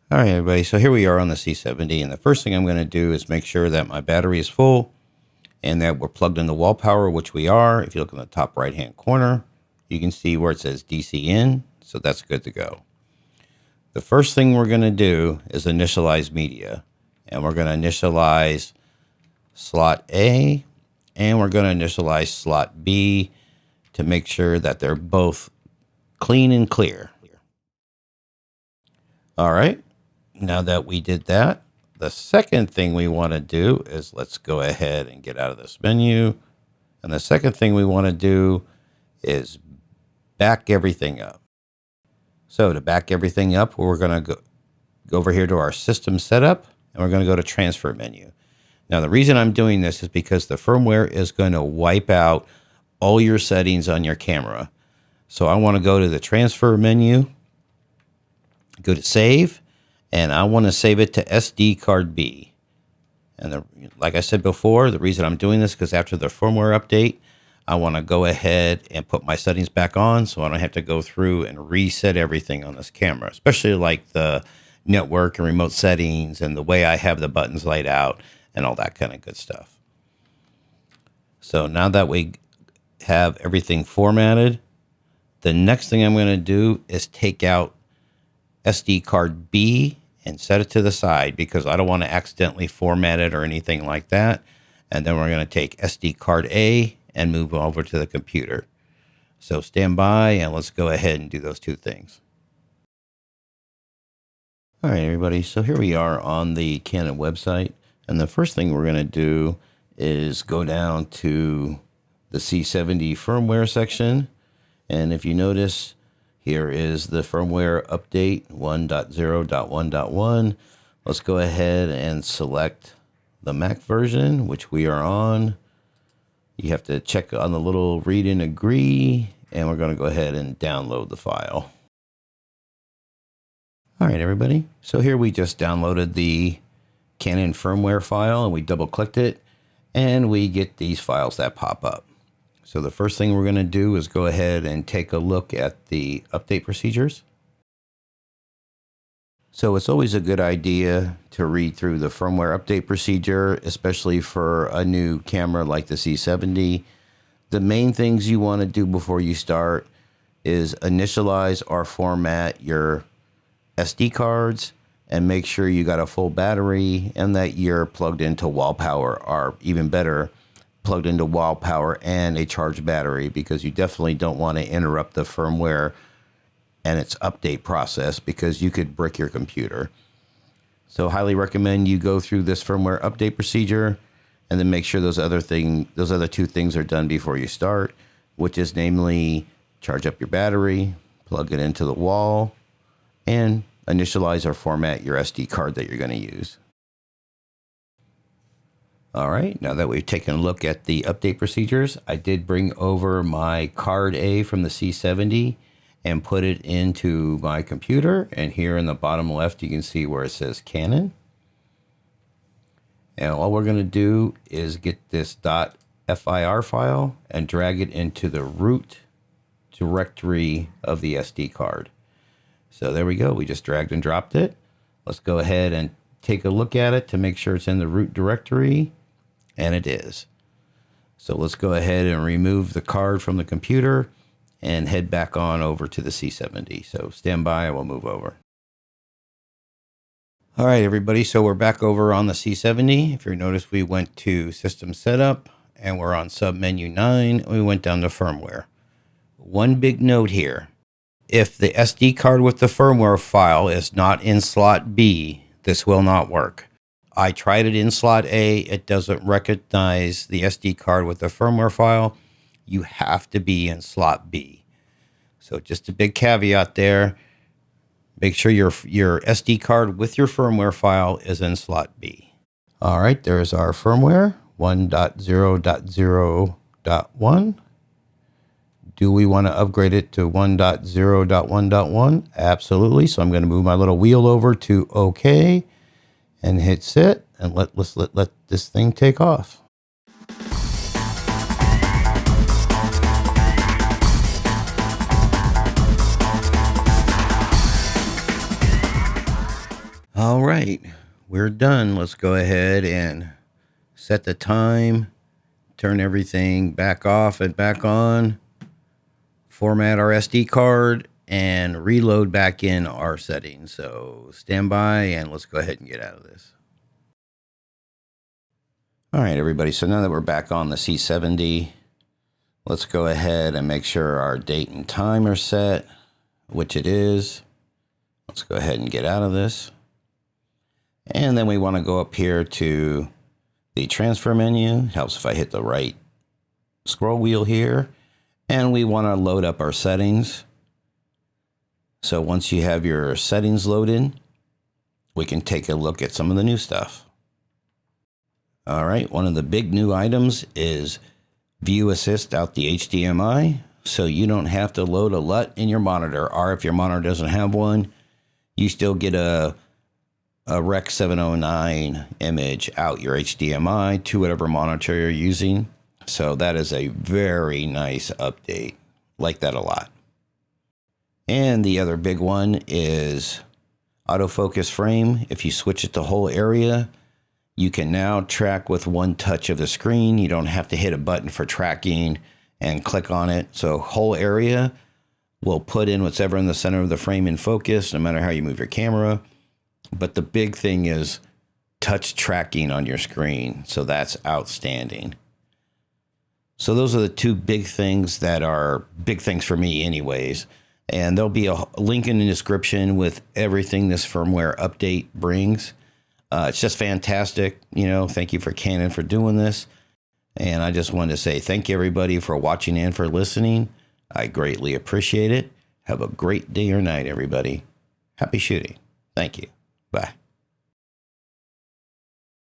All right, everybody, so here we are on the C70, and the first thing I'm going to do is make sure that my battery is full and that we're plugged into wall power, which we are. If you look in the top right-hand corner, you can see where it says DC in, so that's good to go. The first thing we're going to do is initialize media, and we're going to initialize slot A, and we're going to initialize slot B to make sure that they're both clean and clear. All right. Now that we did that, the second thing we want to do is let's go ahead and get out of this menu. And the second thing we want to do is back everything up. So to back everything up, we're going to go over here to our system setup, and we're going to go to transfer menu. Now, the reason I'm doing this is because the firmware is going to wipe out all your settings on your camera. So I want to go to the transfer menu, go to save, and I want to save it to SD card B. And like I said before, the reason I'm doing this is because after the firmware update, I want to go ahead and put my settings back on so I don't have to go through and reset everything on this camera, especially like the network and remote settings and the way I have the buttons laid out and all that kind of good stuff. So now that we have everything formatted, the next thing I'm going to do is take out SD card B and set it to the side because I don't want to accidentally format it or anything like that. And then we're going to take SD card A and move over to the computer. So stand by and let's go ahead and do those two things. All right, everybody. So here we are on the Canon website. And the first thing we're going to do is go down to the C70 firmware section. And if you notice, here is the firmware update 1.0.1.1. Let's go ahead and select the Mac version, which we are on. You have to check on the little read and agree, and we're going to go ahead and download the file. All right, everybody. So here we just downloaded the Canon firmware file, and we double-clicked it, and we get these files that pop up. So the first thing we're going to do is go ahead and take a look at the update procedures. So it's always a good idea to read through the firmware update procedure, especially for a new camera like the C70. The main things you want to do before you start is initialize or format your SD cards and make sure you got a full battery and that you're plugged into wall power, or even better, plugged into wall power and a charged battery, because you definitely don't want to interrupt the firmware and its update process because you could brick your computer. So highly recommend you go through this firmware update procedure and then make sure those other two things are done before you start, which is namely charge up your battery, plug it into the wall, and initialize or format your SD card that you're going to use. All right, now that we've taken a look at the update procedures, I did bring over my card A from the C70 and put it into my computer. And here in the bottom left, you can see where it says Canon. And all we're going to do is get this .fir file and drag it into the root directory of the SD card. So there we go. We just dragged and dropped it. Let's go ahead and take a look at it to make sure it's in the root directory. And it is. So let's go ahead and remove the card from the computer and head back on over to the C70. So stand by and we'll move over. All right, everybody. So we're back over on the C70. If you notice, we went to System Setup and we're on Submenu 9. And we went down to Firmware. One big note here. If the SD card with the firmware file is not in slot B, this will not work. I tried it in slot A. It doesn't recognize the SD card with the firmware file. You have to be in slot B. So just a big caveat there. Make sure your SD card with your firmware file is in slot B. All right, there's our firmware 1.0.0.1. Do we want to upgrade it to 1.0.1.1? Absolutely. So I'm going to move my little wheel over to OK. And hit set, and let this thing take off. All right, we're done. Let's go ahead and set the time, turn everything back off and back on, format our SD card, and reload back in our settings. So stand by and let's go ahead and get out of this. All right, everybody. So now that we're back on the C70, let's go ahead and make sure our date and time are set, which it is. Let's go ahead and get out of this. And then we want to go up here to the transfer menu. It helps if I hit the right scroll wheel here. And we want to load up our settings. So once you have your settings loaded, we can take a look at some of the new stuff. All right, one of the big new items is View Assist out the HDMI. So you don't have to load a LUT in your monitor, or if your monitor doesn't have one, you still get a Rec 709 image out your HDMI to whatever monitor you're using. So that is a very nice update. Like that a lot. And the other big one is autofocus frame. If you switch it to whole area, you can now track with one touch of the screen. You don't have to hit a button for tracking and click on it. So whole area will put in whatever in the center of the frame in focus, no matter how you move your camera. But the big thing is touch tracking on your screen. So that's outstanding. So those are the two big things that are big things for me anyways. And there'll be a link in the description with everything this firmware update brings. It's just fantastic. You know, thank you for Canon for doing this. And I just wanted to say thank you everybody for watching and for listening. I greatly appreciate it. Have a great day or night, everybody. Happy shooting. Thank you. Bye.